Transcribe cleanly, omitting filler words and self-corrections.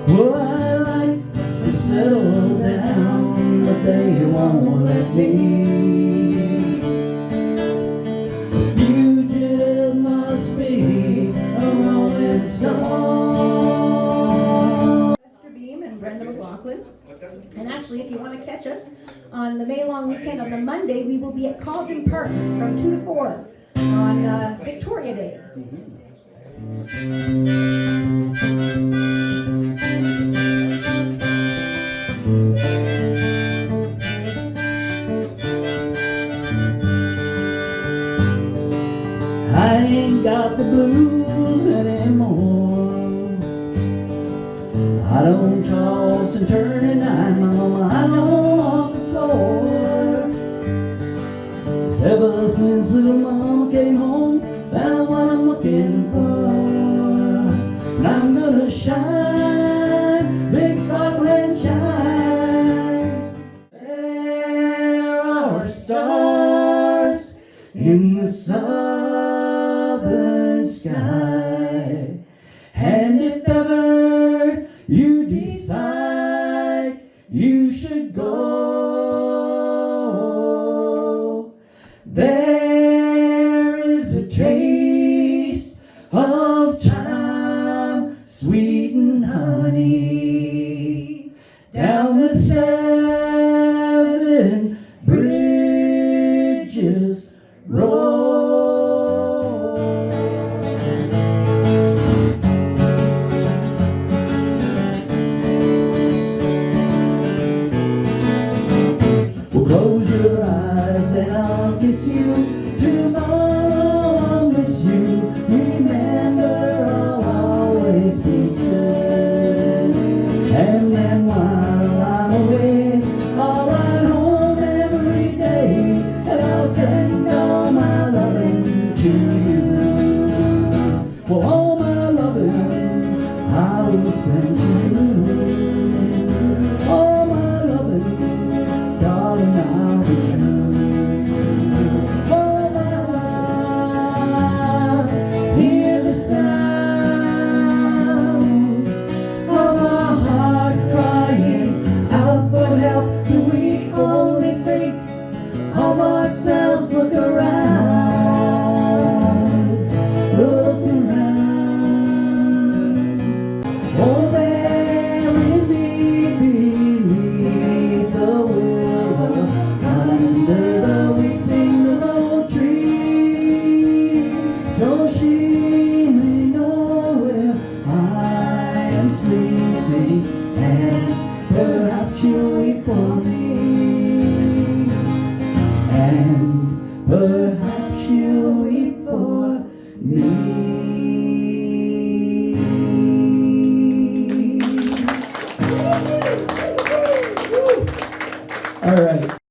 Well, I like to settle down, but they won't let me. A fugitive must be a rolling stone. Mr. Behm and Brenda McLaughlin. And actually, if you want to catch us on the May long weekend, on the Monday, we will be at Cobden Park from 2 to 4 on Victoria Day. I ain't got the blues anymore. I don't toss and turn at night, mama, I don't walk the floor. 'Cause ever since little mama came home, found what I'm looking for. And I'm gonna shine, big sparkling shine. There are stars in the southern sky, and if ever you decide you should go, there is a taste of time, sweet and honey, down the 7 bridges road. Well, close your eyes and I'll kiss you. Tomorrow I'll miss you. Remember, I'll always be true. And then while I'm away, I'll ride home every day, and I'll send all my loving to you. For all my loving, I will send to you. All my loving, darling, I'll be true. All my love, hear the sound of our heart crying out for help. Do we only think of ourselves? Look around, look around. Oh, bury me beneath the willow, under the weeping willow tree, so she may know where I am sleeping, and perhaps she'll weep for me, and perhaps she'll weep for me. All right.